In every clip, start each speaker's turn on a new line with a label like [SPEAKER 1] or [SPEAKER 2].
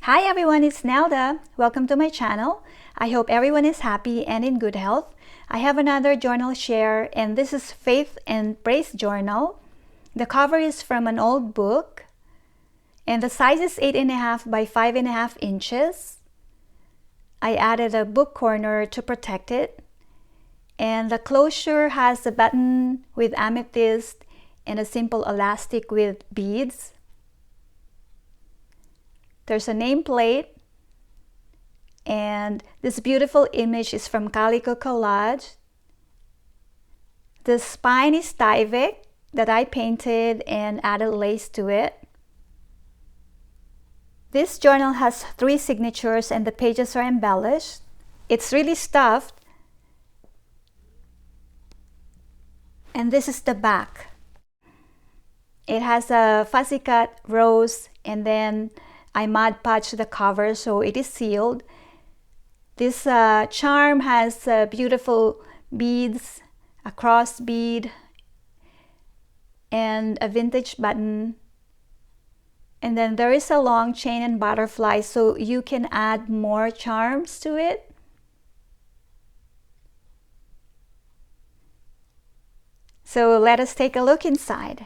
[SPEAKER 1] Hi everyone, it's Nelda. Welcome to my channel. I hope everyone is happy and in good health. I have another journal share, and this is Faith and Praise Journal. The cover is from an old book, and the size is 8.5 by 5.5 inches. I added a book corner to protect it, and the closure has a button with amethyst and a simple elastic with beads. There's a nameplate, and this beautiful image is from CalicoCollage. The spine is Tyvek that I painted and added lace to it. This journal has 3 signatures and the pages are embellished. It's really stuffed. And this is the back. It has a fussy cut rose, and then I Mod Podged the cover so it is sealed. This charm has beautiful beads, a cross bead, and a vintage button. And then there is a long chain and butterfly, so you can add more charms to it. So let us take a look inside.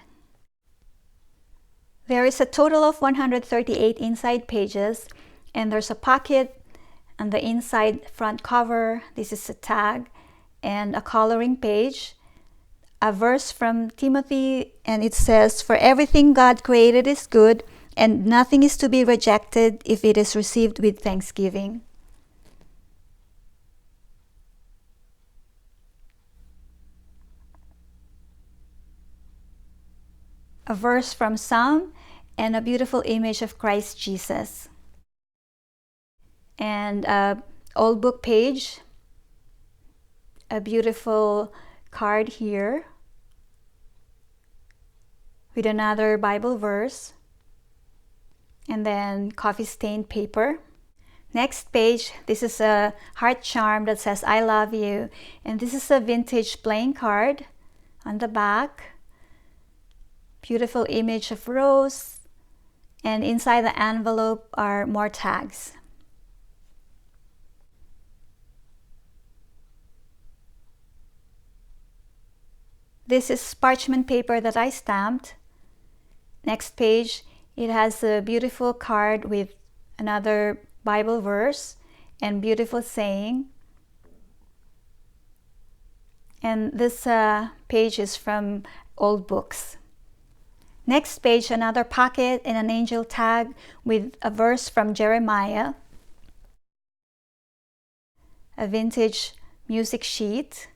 [SPEAKER 1] There is a total of 138 inside pages, and there's a pocket on the inside front cover. This is a tag and a coloring page, a verse from Timothy, and it says, "For everything God created is good, and nothing is to be rejected if it is received with thanksgiving." A verse from Psalm, and a beautiful image of Christ Jesus. And a old book page, a beautiful card here with another Bible verse, and then coffee stained paper. Next page, this is a heart charm that says "I love you," and this is a vintage playing card on the back. Beautiful image of rose, and inside the envelope are more tags. This is parchment paper that I stamped. Next page, it has a beautiful card with another Bible verse and beautiful saying. And this page is from old books. Next page, another pocket and an angel tag with a verse from Jeremiah. A vintage music sheet,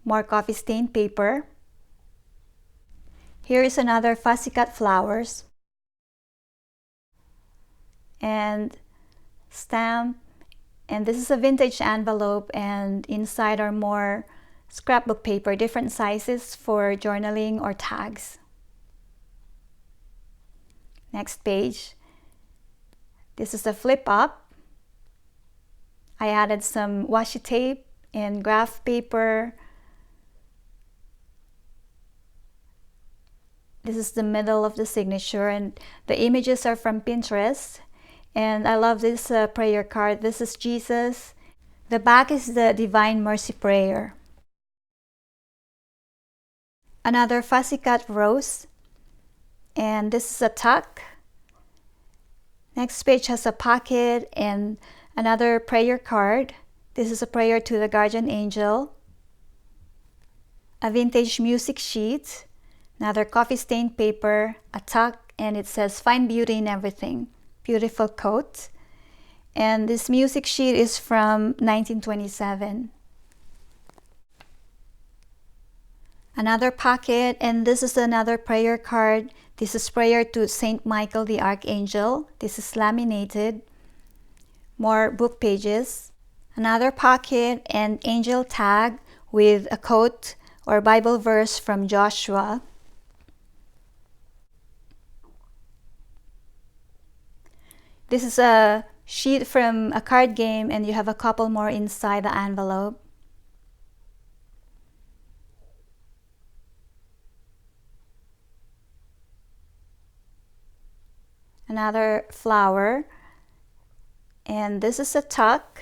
[SPEAKER 1] more coffee stained paper. Here is another fussy cut flowers and stamp, and this is a vintage envelope, and inside are more scrapbook paper, different sizes for journaling or tags. Next page, this is a flip up. I added some washi tape and graph paper. This is the middle of the signature, and the images are from Pinterest. And I love this prayer card. This is Jesus. The back is the Divine Mercy Prayer. Another fussy cut rose, and this is a tuck. Next page has a pocket and another prayer card. This is a prayer to the guardian angel. A vintage music sheet, another coffee stained paper, a tuck, and it says "Find beauty in everything." Beautiful quote. And this music sheet is from 1927. Another pocket, and this is another prayer card. This is prayer to Saint Michael the Archangel. This is laminated. More book pages. Another pocket and angel tag with a quote or Bible verse from Joshua. This is a sheet from a card game, and you have a couple more inside the envelope. Another flower And this is a tuck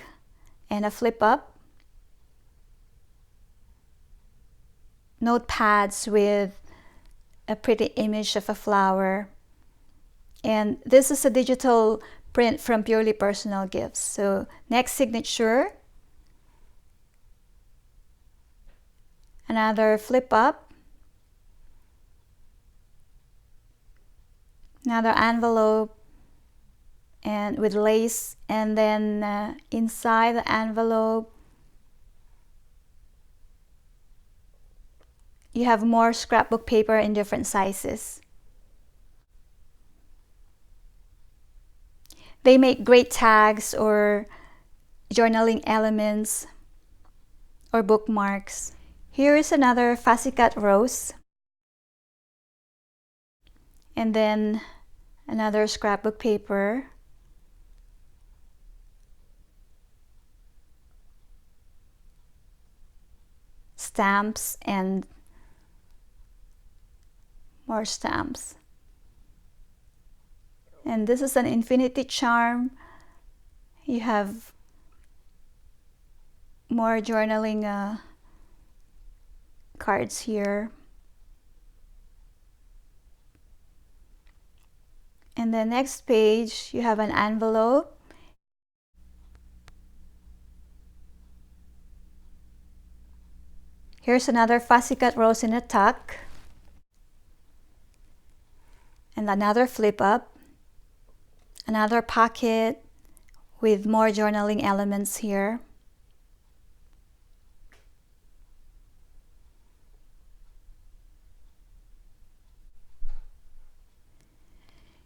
[SPEAKER 1] and a flip up. Notepads with a pretty image of a flower. And this is a digital print from Purely Personal Gifts. So next signature, another flip up, another envelope and with lace, and then inside the envelope you have more scrapbook paper in different sizes. They make great tags or journaling elements or bookmarks. Here is another fussy cut rose, and then another scrapbook paper, stamps, and more stamps. And this is an infinity charm. You have more journaling cards here. And the next page, you have an envelope. Here's another fussy cut rose in a tuck. And another flip up. Another pocket with more journaling elements here.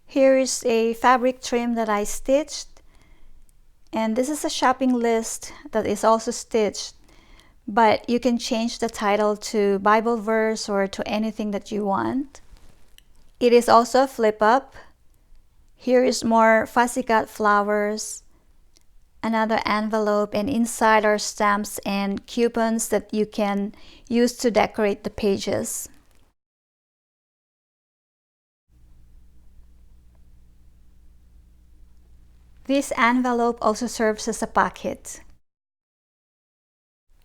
[SPEAKER 1] Here is a fabric trim that I stitched, and this is a shopping list that is also stitched, but you can change the title to Bible verse or to anything that you want. It is also a flip up. Here is more fussy cut flowers, another envelope, and inside are stamps and coupons that you can use to decorate the pages. This envelope also serves as a pocket.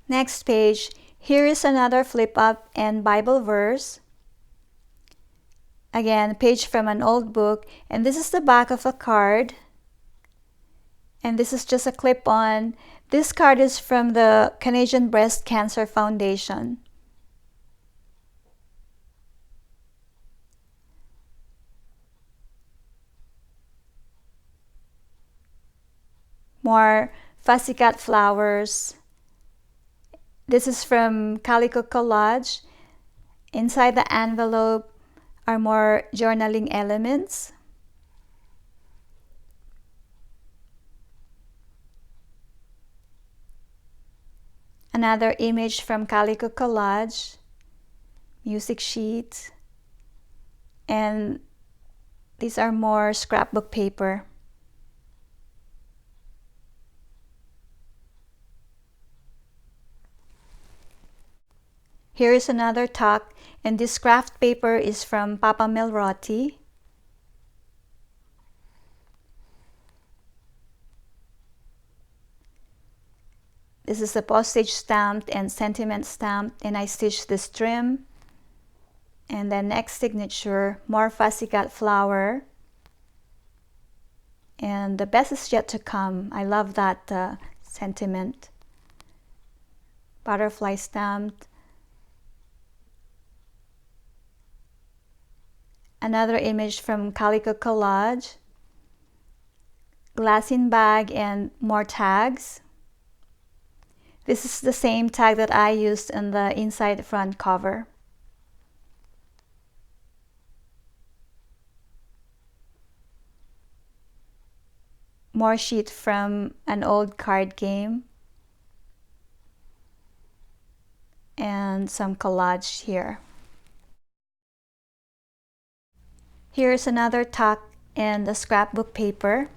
[SPEAKER 1] Next page, here is another flip up and Bible verse. Again, a page from an old book, and this is the back of a card. And this is just a clip-on. This card is from the Canadian Breast Cancer Foundation. More fussy cut flowers. This is from CalicoCollage. Inside the envelope are more journaling elements. Another image from CalicoCollage, music sheets, and these are more scrapbook paper. Here is another tuck, and this craft paper is from Papa Melrotti. This is a postage stamped and sentiment stamped, and I stitched this trim. And then next signature, more fussy cut flower. And the best is yet to come. I love that sentiment. Butterfly stamped. Another image from CalicoCollage. Glassine bag and more tags. This is the same tag that I used in the inside front cover. More sheet from an old card game. And some collage here. Here's another tuck and the scrapbook paper.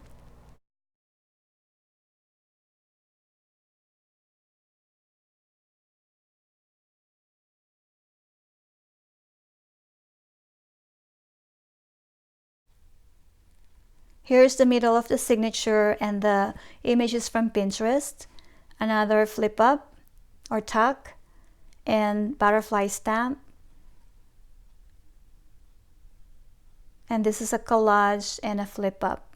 [SPEAKER 1] Here's the middle of the signature, and the image is from Pinterest. Another flip up or tuck and butterfly stamp. And this is a collage and a flip up.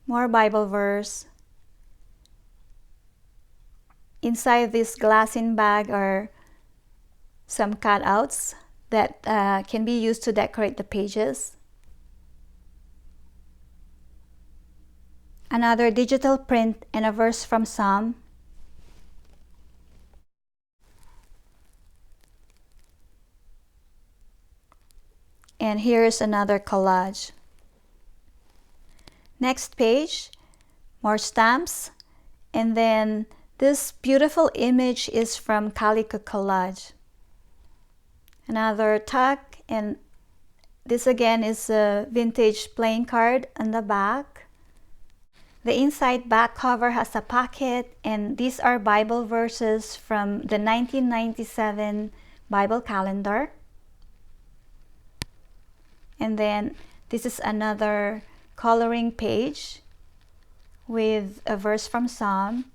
[SPEAKER 1] More Bible verse. Inside this glassine bag are some cutouts that can be used to decorate the pages. Another digital print and a verse from Psalm. And here's another collage. Next page, more stamps, and then this beautiful image is from CalicoCollage. Another tuck, and this again is a vintage playing card on the back. The inside back cover has a pocket, and these are Bible verses from the 1997 Bible calendar. And then this is another coloring page with a verse from Psalm.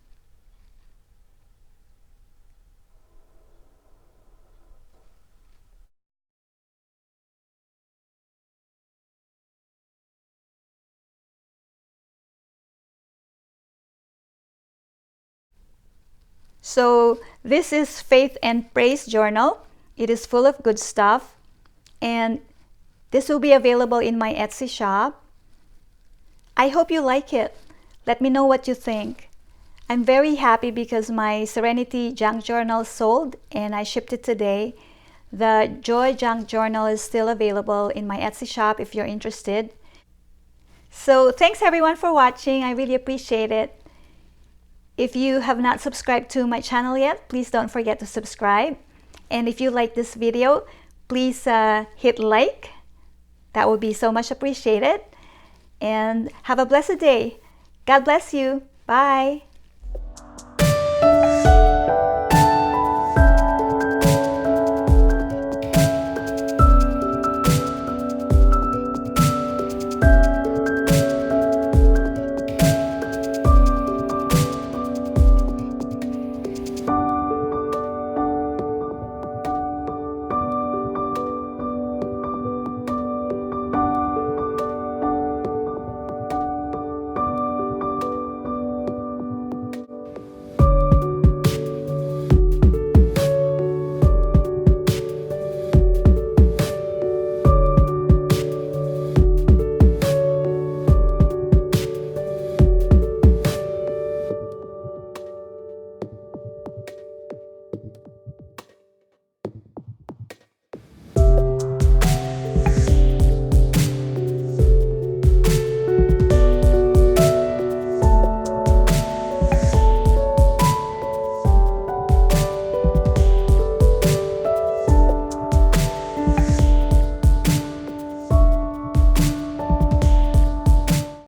[SPEAKER 1] So this is Faith and Praise Journal. It is full of good stuff, and this will be available in my Etsy shop. I hope you like it. Let me know what you think. I'm very happy because my Serenity Junk Journal sold and I shipped it today. The Joy Junk Journal is still available in my Etsy shop if you're interested. So thanks everyone for watching. I really appreciate it. If you have not subscribed to my channel yet, please don't forget to subscribe. And if you like this video, please hit like. That would be so much appreciated. And have a blessed day. God bless you. Bye.